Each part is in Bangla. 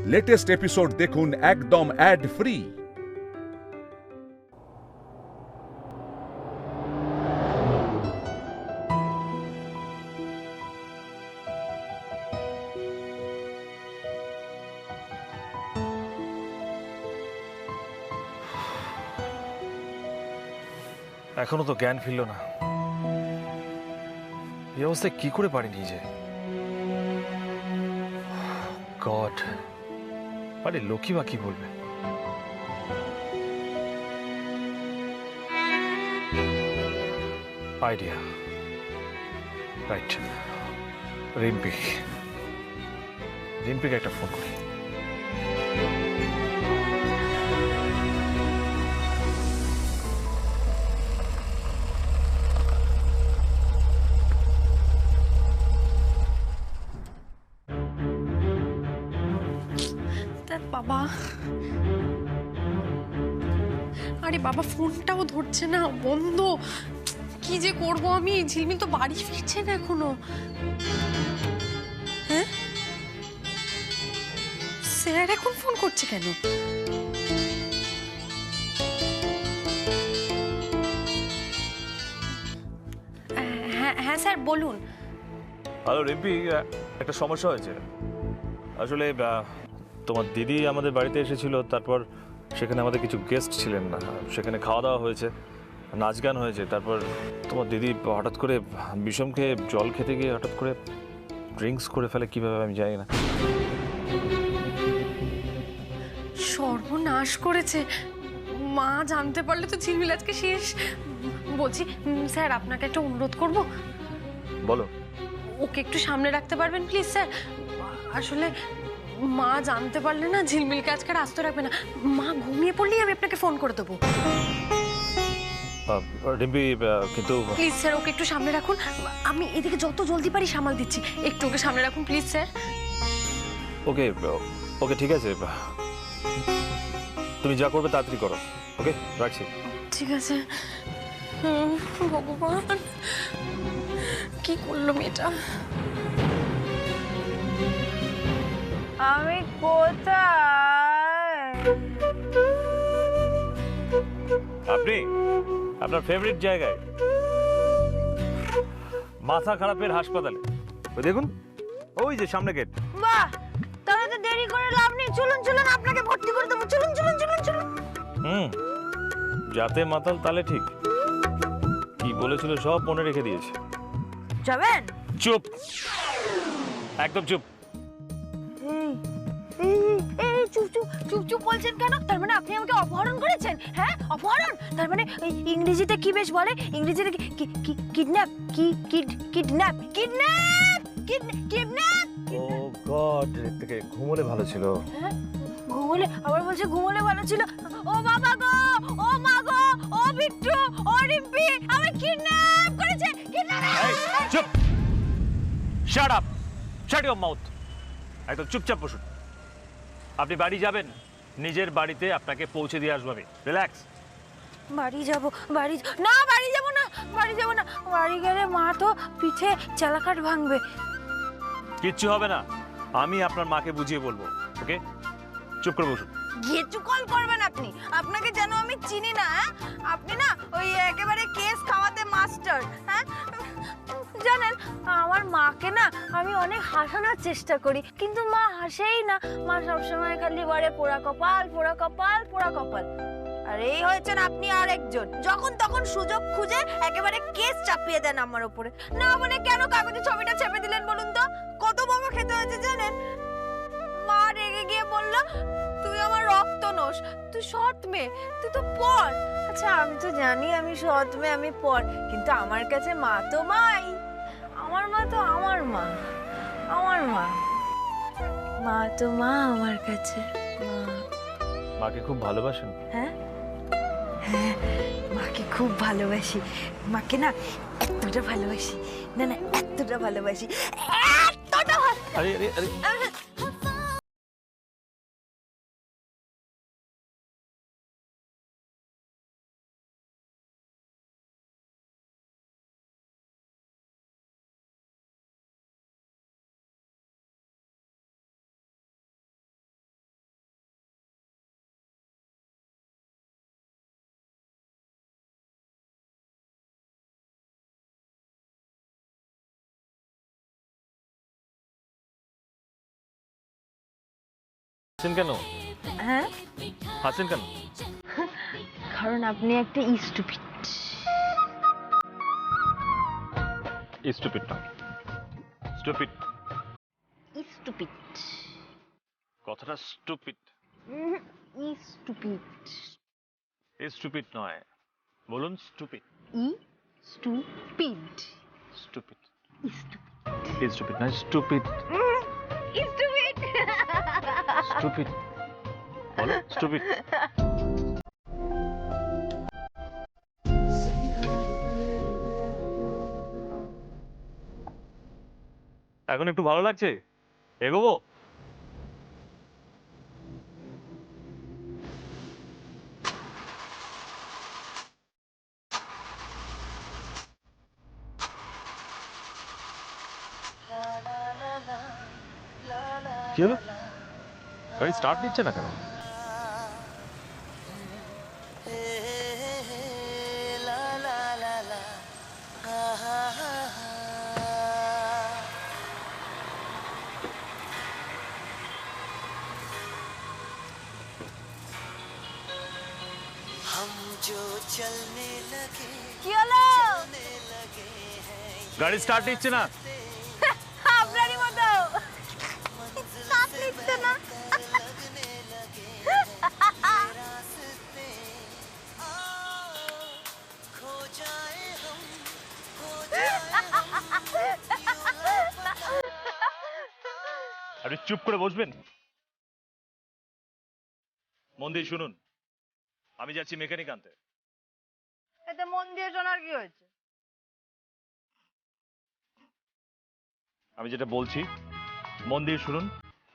লেটেস্ট এপিসোড দেখুন একদম অ্যাড ফ্রি। এখনো তো জ্ঞান ফিরল না। এই অবস্থায় কি করে পারি নিজে? গড, আরে লোকই বা কি বলবে? Idea, right. রিম্পিকে একটা ফোন করি। বাবা, আরে বাবা ফোনটাও ধরছে না, বন্ধ। কি যে করব আমি? ঝিলমিল তো বাড়ি ফিরছে না এখনো। হ্যাঁ, স্যার এখন ফোন করছে কেন? হ্যাঁ হ্যাঁ স্যার বলুন। হ্যালো রিম্পি, একটা সমস্যা হয়েছে আসলে। তোমার দিদি আমাদের বাড়িতে এসেছিল, তারপর সেখানে আমাদের কিছু গেস্ট ছিলেন না, সেখানে খাওয়া দাওয়া হয়েছে, নাচ গান হয়েছে। তারপর তোমার দিদি হঠাৎ করে বিষম খেয়ে জল খেতে গিয়ে হঠাৎ করে ড্রিঙ্কস করে ফেলে, কীভাবে আমি জানি না। সর্বনাশ করেছে। মা জানতে পারলে তো ঝিলমিল আজকে শেষ। বলছি স্যার, আপনাকে একটা অনুরোধ করব। বলো। ওকে একটু সামনে রাখতে পারবেন প্লিজ স্যার? আসলে মা জানতে পারলে না ঝিলমিলকে আজকে আর আসতে রাখবে না। মা ঘুমিয়ে পড়লেই আমি আপনাকে ফোন করে দেবো। রিম্পি কিন্তু প্লিজ স্যার, ওকে একটু সামনে রাখুন। আমি এদিকে যত জলদি পারি সামাল দিচ্ছি, একটু ওকে সামনে রাখুন প্লিজ স্যার। ওকে ওকে ঠিক আছে, তুমি যা করবে তাড়াতাড়ি করো। ওকে, রাখছি। ঠিক আছে। ভগবান, কি করলো মেয়েটা? আমি কোথায়? আপনি আপনার ফেভারিট জায়গায়, মাথা খারাপের হাসপাতালে। ওই দেখুন, ওই যে সামনে গেট। বাহ, তাহলে তো দেরি করে লাভ নেই। চলুন চলুন, আপনাকে ভর্তি করে দেবো। চলুন চলুন চলুন চলুন। যাতে মাতাল তালে ঠিক। কি বলেছিল সব মনে রেখে দিয়েছে। যাবেন? চুপ, একদম চুপ। এই চুপ চুপ চুপ চুপ বলছেন কেন? তার মানে আপনি আমাকে অপহরণ করেছেন? হ্যাঁ, অপহরণ। তার মানে ইংরেজিতে কি বেশ বলে? ইংরেজিতে কিডন্যাপ, কিডন্যাপ কিডন্যাপ কিডন্যাপ। ও গড, থেকে ঘুমোলে ভালো ছিল। হ্যাঁ, ঘুমোলে? আবার বলছে ঘুমোলে ভালো ছিল। ও বাবা গো, ও মা গো, ও বিট্টু, ও রিম্পি, আমি কিডন্যাপ করেছে। কিডন্যাপ। চুপ, shut up, shut your mouth. একদম চুপচাপ বসুন। আপনি বাড়ি যাবেন, নিজের বাড়িতে আপনাকে পৌঁছে দিয়ে আসবো আমি। রিল্যাক্স। বাড়ি যাব? বাড়ি না, বাড়ি যাব না, বাড়ি যাব না। বাড়ি গেলে মা তো পিঠে চালাকাট ভাঙবে। কিচ্ছু হবে না, আমি আপনার মাকে বুঝিয়ে বলবো। ওকে, চুপ করে বসুন। ঘেচু কল করবেন আপনি? আপনাকে যেন আমি চিনি না। হ্যাঁ, আপনি না ওই একেবারে কেস খাওয়াতে মাস্টার। হ্যাঁ, জানেন আমার মাকে না আমি অনেক হাসানোর চেষ্টা করি, কিন্তু মা হাসেই না। মা সবসময় খালি বলে পোড়া কপাল, পোড়া কপাল, পোড়া কপাল। আর এই হয়েছেন আপনি আর একজন, যখন তখন সুযোগ খুঁজে একেবারে কেস চাপিয়ে দেন আমার উপরে। না মানে কেন কাগজে ছবিটা চেপে দিলেন বলুন তো? কত বকা খেতে হয়েছে জানেন? মা রেগে গিয়ে বলল, তুই আমার রক্ত নোস, তুই সৎ মেয়ে, তুই তো পর। আচ্ছা আমি তো জানি আমি সৎ মেয়ে, আমি পর, কিন্তু আমার কাছে মা তো মাই। আমার মা তো আমার মা, আমার মা, মা তো মা আমার কাছে। মা। মাকে খুব ভালোবাসেন? হ্যাঁ হ্যাঁ, মাকে খুব ভালোবাসি। মাকে না এতটা ভালোবাসি, না না এতটা ভালোবাসি, এতটা আরে আরে আরে ভালো। হাসছেন কেন? হ্যাঁ, হাসছেন কেন? কারণ আপনি একটা স্টুপিড। স্টুপিড না, স্টুপিড। স্টুপিড কথাটা স্টুপিড, স্টুপিড স্টুপিড নয়, বলুন স্টুপিড। স্টুপিড স্টুপিড, স্টুপিড না, স্টুপিড। স্টুপিড স্টুপিড, বলো স্টুপিড। এখন একটু ভালো লাগছে? এগোবো? কি হলো? গাড়ি স্টার্ট নিচ্ছে না কেন? কি হলো? গাড়ি স্টার্ট নিচ্ছে না। আপনারই মতো স্টার্ট নিচ্ছে না। আপনি চুপ করে বসবেন? মন দিয়ে শুনুন, আমি যাচ্ছি মেকানিক আনতে। এতে মন দিয়ে শোনার কি হয়েছে? আমি যেটা বলছি মন দিয়ে শুনুন,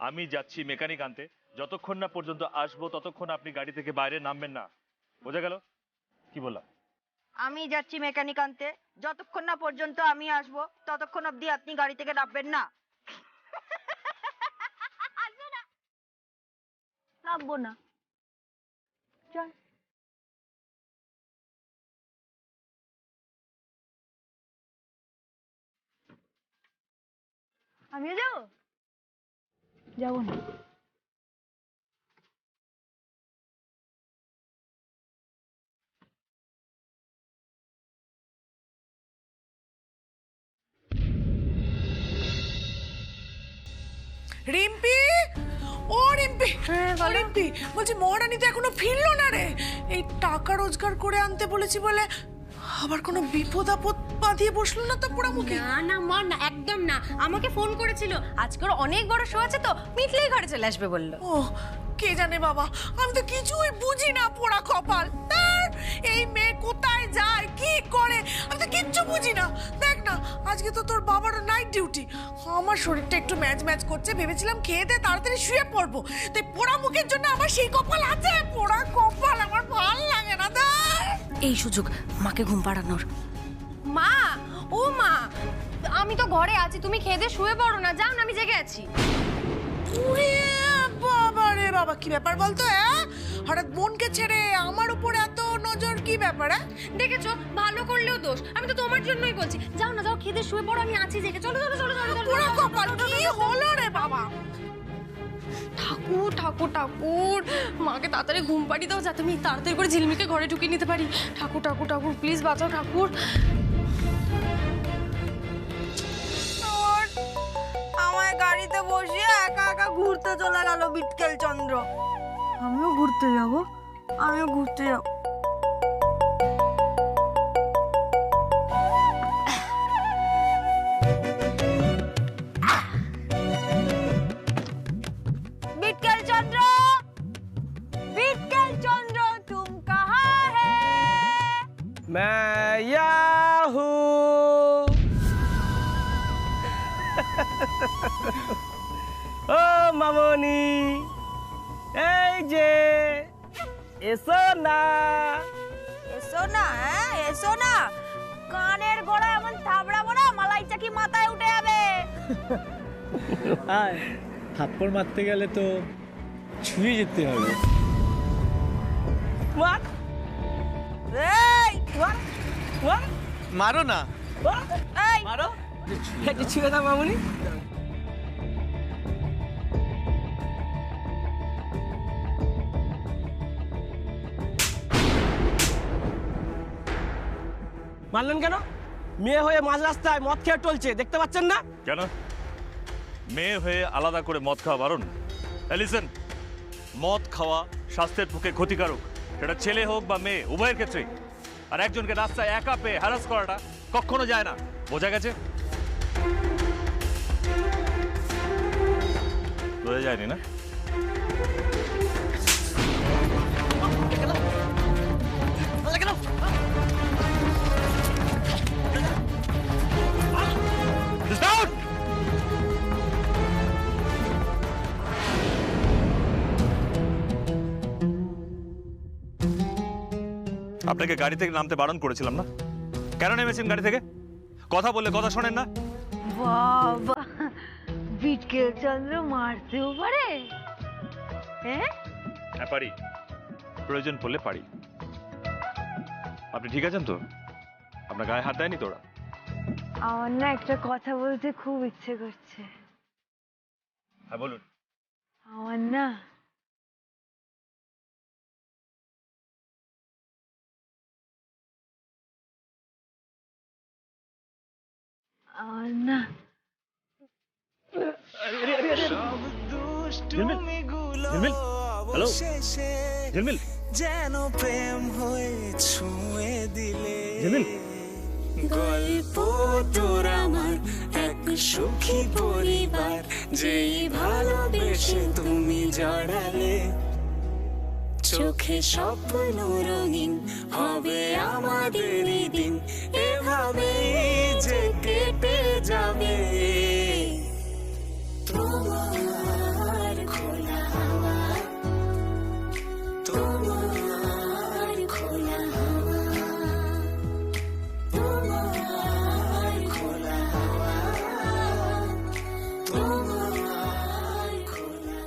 আমি যাচ্ছি মেকানিক আনতে। যতক্ষণ না পর্যন্ত আসবো ততক্ষণ আপনি গাড়ি থেকে বাইরে নামবেন না, বোঝা গেল? কি বললাম? আমি যাচ্ছি মেকানিক আনতে, যতক্ষণ না পর্যন্ত আমি আসবো ততক্ষণ অবধি আপনি গাড়ি থেকে নামবেন না। আসবে না, নামবো না। চল। আমিও যাবো? যাবো না। রিম্পি, ও রিম্পি, ও রিম্পি, বলছি মহারানী তো এখনো ফিরলো না রে। এই টাকা রোজগার করে আনতে বলেছি বলে আবার কোনো বিপদ আপদ বাঁধিয়ে বসলো না তো পোড়ামুখী? না না মা, না একদম না। আমাকে ফোন করেছিল, আজকের অনেক বড় শো আছে তো, মিটলেই ঘরে চলে আসবে বললো। ও কে জানে বাবা, আমি তো কিছুই বুঝি না পোড়া কপাল। এই মেয়ে কোথায় যায় কি করে আমি তো কিচ্ছু বুঝি না। দেখ না, আজকে তো তোর বাবারও নাইট ডিউটি। আমার শরীরটা একটু ম্যাচ ম্যাচ করছে, ভেবেছিলাম খেয়ে দে তাড়াতাড়ি শুয়ে পড়বো। তাই পোড়া মুখের জন্য আমার সেই কপাল আছে? পোড়া কপাল আমার ভাল লাগে না। এই সুযোগ মাকে ঘুম পাড়ানোর। মা, ও মা, আমি তো ঘরে আছি, তুমি খেয়ে দিয়ে শুয়ে পড়ো না। যাও না, আমি জেগে আছি। বাবা রে বাবা, কি ব্যাপার বলতো? হঠাৎ বোনকে ছেড়ে আমার উপরে এত নজর, কি ব্যাপার? দেখেছো, ভালো করলেও দোষ। আমি তো তোমার জন্যই বলছি। যাও না, যাও খেয়ে দিয়ে শুয়ে পড়ো, আমি আছি জেগে। চলো চলো চলো চলো চলো। পোড়া কপাল কি হলো রে বাবা? ঠাকুর ঠাকুর ঠাকুর, মাকে তাড়াতাড়ি ঘুম পাড়িয়ে দাও যাতে আমি তাড়াতাড়ি করে ঝিলমিকে ঘরে ঢুকিয়ে নিতে পারি। ঠাকুর ঠাকুর ঠাকুর, প্লিজ বাঁচাও ঠাকুর। আমায় গাড়িতে বসিয়ে একা একা ঘুরতে চলে গেল বিটকেল চন্দ্র। আমিও ঘুরতে যাব। বিটকেল চন্দ্র, বিটকেল চন্দ্র, তুম কাহা হে? मैं यहाँ हूँ। ও মামনি, এই যে এসো না। এসো না, হ্যাঁ এসো না। কানের গোড়া এমন থাবড়াবো না মালাই চাকি মাথায় উঠে যাবে। আয়, থাপ্পড় মারতে গেলে তো ছুঁয়ে যেতে হবে। মার, এই মার, মার, মারো না। এই মারো, একটু ছুঁয়ে দাও মামনি। মারলেন কেন? মেয়ে হয়ে মাঝ রাস্তায় মদ খেয়ে টলছে, দেখতে পাচ্ছেন না? কেন মেয়ে হয়ে আলাদা করে মদ খাওয়া বারণ? লিসেন, মদ খাওয়া স্বাস্থ্যের পক্ষে ক্ষতিকারক, সেটা ছেলে হোক বা মেয়ে, উভয়ের ক্ষেত্রেই। আর একজনকে রাস্তায় একা পেয়ে হ্যারাস করাটা কখনো যায় না, বোঝা গেছে? বোঝা যায়নি না? Stop! আপনাকে গাড়ি থেকে নামতে বারণ করেছিলাম না? কেন নেমেছেন গাড়ি থেকে? কথা বললে কথা শোনেন না? বাবা, বিটকেল চন্দ্র মারতেও পারে? হ্যাঁ, হ্যাঁ পারি, প্রয়োজন পড়লে পারি। আপনি ঠিক আছেন তো? আপনার গায়ে হাত দেয়নি তোরা? আমার না একটা কথা বলতে খুব ইচ্ছে করছে। হ্যাঁ বলুন। আমার না আমার না হ্যালো ঝিলমিল, যেন প্রেম হয়ে ছুঁয়ে দিলে ঝিলমিল, গল্প তোর আমার এক সুখী পরিবার, যেই ভালোবেসে তুমি জড়ালে, চোখে স্বপ্ন রঙিন হবে আমাদেরই দিন, এভাবেই যে কেটে যাবে। তোমার খোলা হাওয়া, তোমার খোলা হাওয়া, তোমার খোলা হাওয়া, তোমার খোলা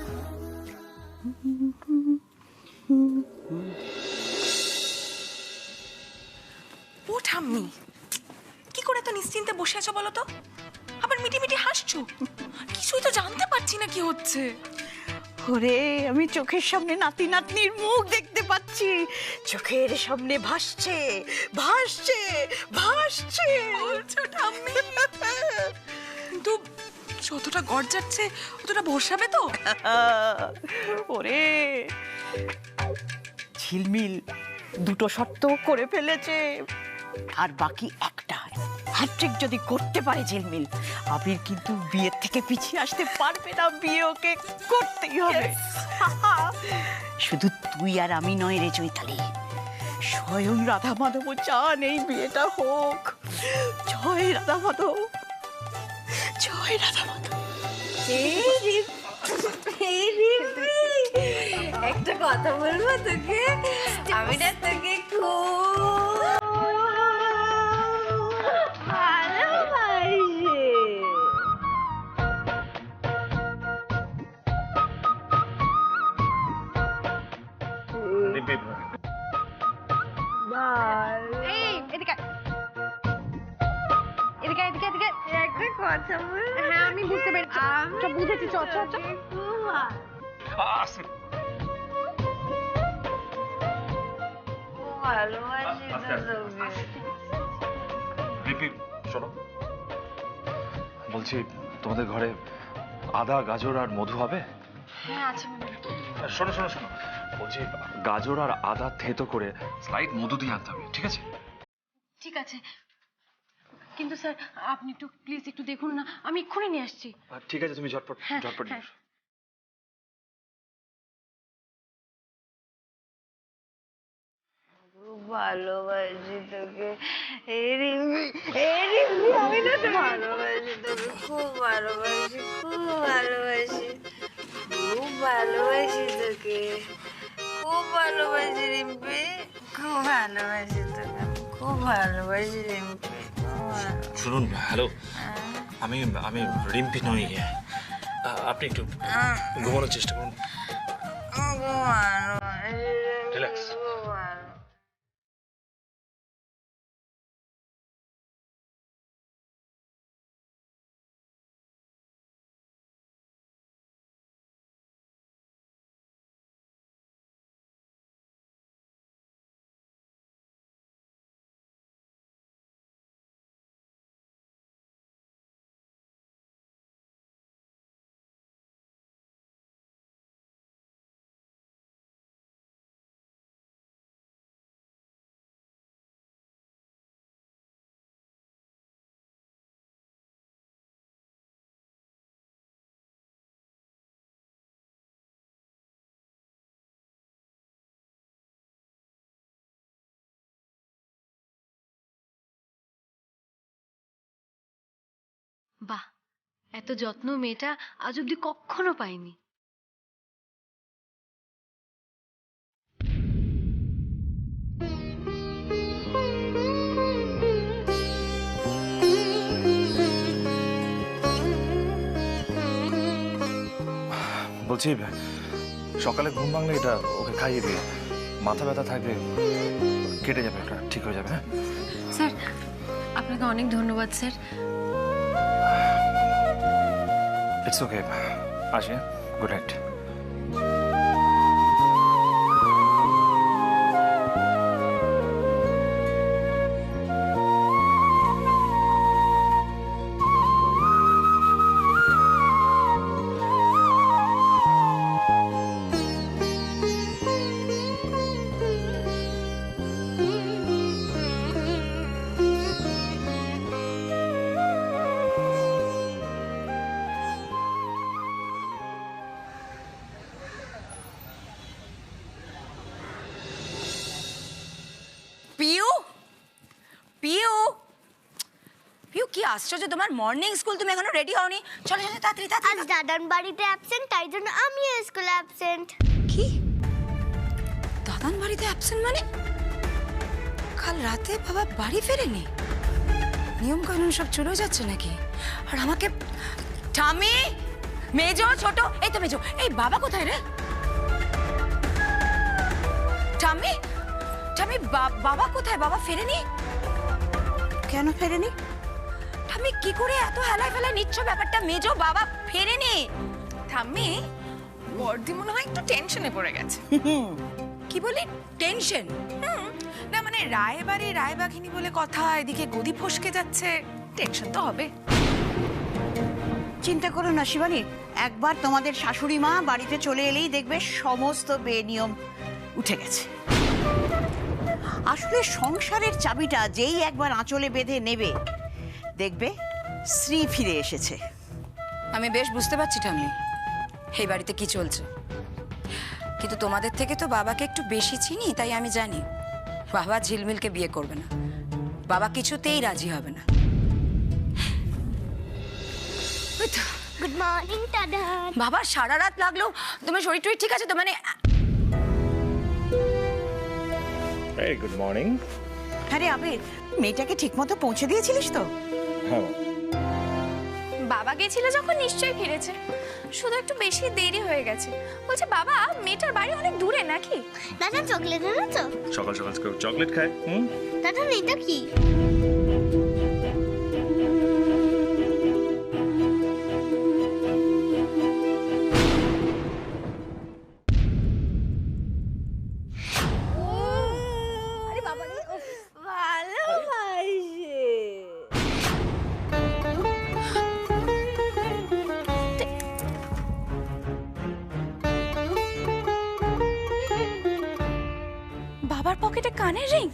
ও ঠাম্মি, কি করে তো নিশ্চিন্তে বসে আছো বলো তো? আবার মিটি মিটি হাসছো, কিছুই তো জানতে পারছি না কি হচ্ছে। ওরে, আমি চোখের সামনে নাতি নাতনির মুখ দেখতে পাচ্ছি, চোখের সামনে ভাসছে ভাসছে ভাসছে। বলছো ঠাম্মি? কিন্তু যতটা গড় যাচ্ছে অতটা বসাবে তো? ওরে, ঝিলমিল দুটো শর্ত করে ফেলেছে, আর বাকি একটা। হ্যাট্রিক যদি করতে পারে ঝিলমিল, আবির কিন্তু বিয়ের থেকে পিছিয়ে আসতে পারবে না, বিয়ে ওকে করতেই হবে। শুধু তুই আর আমি নয় রে চৈতালি, স্বয়ং রাধা মাধব চান এই বিয়েটা হোক। জয় রাধা মাধব, জয় রাধা মাধব। একটা কথা বলবো তোকে? আমি না তোকে খুব ভালোবাসি। এই এদিকে আয়। এদিকে আয়, এদিকে এদিকে। একটা কথা বলবো? হ্যাঁ আমি বুঝতে পেরেছি, সব বুঝেছি। চ চ চ। ভালোবাসি তো তোকে। রিপি, শোনো, বলছি তোমাদের ঘরে আদা, গাজর আর মধু হবে? হ্যাঁ আছে মনে হয়। শোনো শোনো শোনো, বলছি গাজর আর আদা থেতো করে স্লাইড মধু দিয়ে আনতে হবে, ঠিক আছে? ঠিক আছে, কিন্তু স্যার আপনি একটু প্লিজ একটু দেখুন না, আমি এক্ষুনি নিয়ে আসছি। ঠিক আছে, তুমি ঝটপট হ্যাঁ, ঝটপট নিয়ে হ্যাঁ। এসো। খুব ভালোবাসি তোকে। এই রিম্পি, এই রিম্পি, আমি না তো ভালোবাসি তোকে, খুব ভালোবাসি, খুব ভালোবাসি, খুব ভালোবাসি তোকে, খুব ভালোবাসি রিম্পি, খুব ভালোবাসি তোকে, খুব ভালোবাসি রিম্পি, খুব ভালো- শুনুন, হ্যালো, আমি আমি রিম্পি নই। আপনি একটু ঘুমানোর চেষ্টা করুন। খুব ভালোবাসি রিম্পি, Relax. খুব ভালো- বাহ, এত যত্ন মেয়েটা আজ অব্দি কখনো পাইনি। বলছি সকালে ঘুম ভাঙলে এটা ওকে খাইয়ে দিয়ে, মাথা ব্যথা থাকলে কেটে যাবে, এটা ঠিক হয়ে যাবে। হ্যাঁ স্যার, আপনাকে অনেক ধন্যবাদ স্যার। ইটস ওকে, আসি। Good night. পিউ, পিউ, পিউ, কি আশ্চর্য, তোমার মর্নিং স্কুল, তুমি এখনো রেডি হওনি? চলো চলো তাড়াতাড়ি আজ তাড়াতাড়ি। দাদার বাড়িতে অ্যাবসেন্ট, তাই জন্য আমিও স্কুলে অ্যাবসেন্ট। কি দাদান বাড়িতে অ্যাবসেন্ট মানে? কাল রাতে বাবা বাড়ি ফেরেনি? নিয়ম কানুন সব চলে যাচ্ছে নাকি? আর আমাকে ঠামি, মেজো, ছোট, এই তো মেজো, এই বাবা কোথায় রে? ঠামি, ঠামি, বাবা কোথায়? বাবা ফেরেনি কেন? ফেরেনি ঠামি, কি করে এত হেলায় ফেলায় নিচ্ছ ব্যাপারটা? মেজো, বাবা ফেরেনি। ঠাম্মি, বর্দি মনে হয় একটু টেনশনে পড়ে গেছে। কি বলি টেনশন? না মানে রায়বাড়ি রায়বাঘিনী বলে কথা, এদিকে গদি ফসকে যাচ্ছে, টেনশন তো হবে। চিন্তা করো না শিবানী, একবার তোমাদের শাশুড়ি মা বাড়িতে চলে এলেই দেখবে সমস্ত বেনিয়ম উঠে গেছে। আসলে সংসারের চাবিটা যেই একবার আঁচলে বেঁধে নেবে, দেখবে শ্রী ফিরে এসেছে। আমি বেশ বুঝতে পারছি ঠাম্মি এই বাড়িতে কি চলছে, কিন্তু তোমাদের থেকে তো বাবাকে একটু বেশি চিনি, তাই আমি জানি বাবা ঝিলমিলকে বিয়ে করবে না, বাবা কিছুতেই রাজি হবে না। ওই তো, গুড মর্নিং দাদা। বাবা সারা রাত লাগলো, তোমার শরীর টরীর ঠিক আছে তো? মানে ভেরি গুড মর্নিং। আরে আবির, মেয়েটাকে ঠিকমতো পৌঁছে দিয়েছিলিস তো? হ্যাঁ, বাবা গেছিল যখন নিশ্চয়ই ফিরেছে, শুধু একটু বেশি দেরি হয়ে গেছে। বলছে বাবা মেয়েটার বাড়ি অনেক দূরে নাকি? দাদা চকলেট এনেছো? সকাল সকাল চকলেট খায়। দাদা এটা কি? আরে বাবা রে, ভালোবাসে। বাবার পকেটে কানের রিং।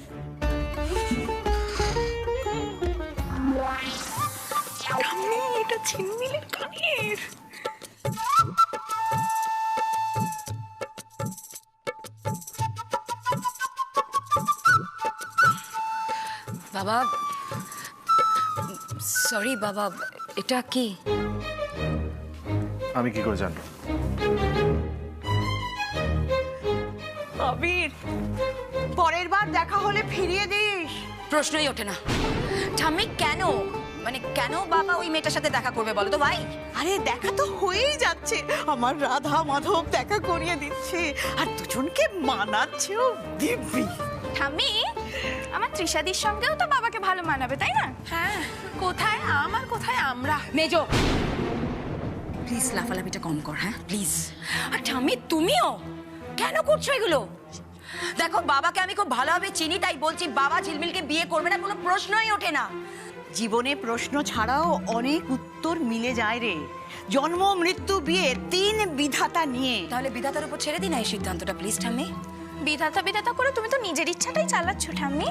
এটা ঝিলমিলের কানের। বাবা সরি বাবা, এটা কি? আমি কি করে জানবো? আবির, পরের বার দেখা হলে ফিরিয়ে দিস। প্রশ্নই ওঠে না ঠাম্মি, কেন মানে কেন বাবা ওই মেয়েটার সাথে দেখা করবে বলো তো ভাই? আরে দেখা তো হয়েই যাচ্ছে, আমার রাধা মাধব দেখা করিয়ে দিচ্ছে, আর দুজনকে মানাচ্ছেও দিব্যি। ঠাম্মি, আমার তৃষাদির সঙ্গেও তো বাবাকে ভালো মানাবে, তাই না? হ্যাঁ, কোথায় আমার কোথায় আমরা। মেজো প্লিজ লাফালাফিটা কম কর, হ্যাঁ প্লিজ। আর ঠাম্মি তুমিও কেন করছো এগুলো? দেখো বাবাকে আমি খুব ভালোভাবে চিনি, তাই বলছি বাবা ঝিলমিলকে বিয়ে করবে না, কোনো প্রশ্নই ওঠে না। জীবনে প্রশ্ন ছাড়াও অনেক উত্তর মিলে যায় রে। জন্ম মৃত্যু বিয়ে 3 বিধাতা নিয়ে। তাহলে বিধাতার উপর ছেড়ে দিন এই সিদ্ধান্তটা প্লিজ ঠাম্মি। বিধাতা বিধাতা করে তুমি তো নিজের ইচ্ছাটাই চালাচ্ছ ঠাম্মি।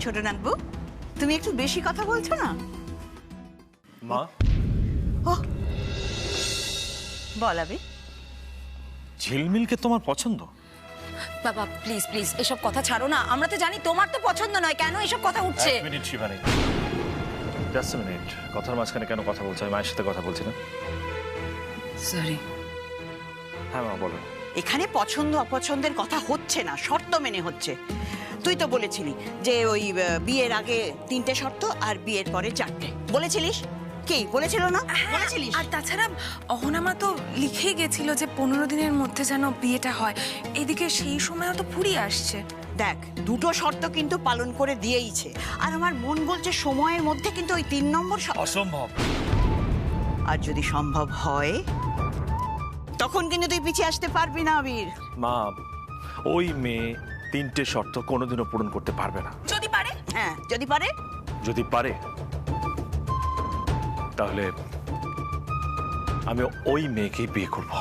ছোট নাকবু, তুমি একটু বেশি কথা বলছো না? মা, বল আবির। ঝিলমিলকে তোমার পছন্দ? বাবা প্লিজ প্লিজ এসব কথা ছাড়ো না, আমরা তো জানি তোমার তো পছন্দ নয়, কেন এসব কথা উঠছে? এক minute Shivani, just a minute, কথার মাঝখানে কেন কথা বলছো? আমি মায়ের সাথে কথা বলছি না। সরি। হ্যাঁ মা বলো। এখানে পছন্দ অপছন্দের কথা হচ্ছে না, শর্ত মেনে হচ্ছে। তুই তো বলেছিলি যে ওই বিয়ের আগে 3টে শর্ত আর বিয়ের পরে 4টে বলেছিলিস। কি বলেছিল না? বলেছিলিস। আর তাছাড়া অহনামা তো লিখেই গেছিল যে 15 দিনের মধ্যে যেন বিয়েটা হয়। এদিকে সেই সময়ও তো ফুরিয়ে আসছে। দেখ, 2টো শর্ত কিন্তু পালন করে দিয়েইছে, আর আমার মন বলছে সময়ের মধ্যে কিন্তু ওই 3 নম্বর অসম্ভব। আর যদি সম্ভব হয় তখন কিন্তু তুই পিছিয়ে আসতে পারবি না আবির। মা, ওই মেয়ে 3টে শর্ত কোনোদিনও পূরণ করতে পারবে না। যদি পারে? হ্যাঁ, যদি পারে। যদি পারে তাহলে আমি ওই মেয়েকেই বিয়ে করব।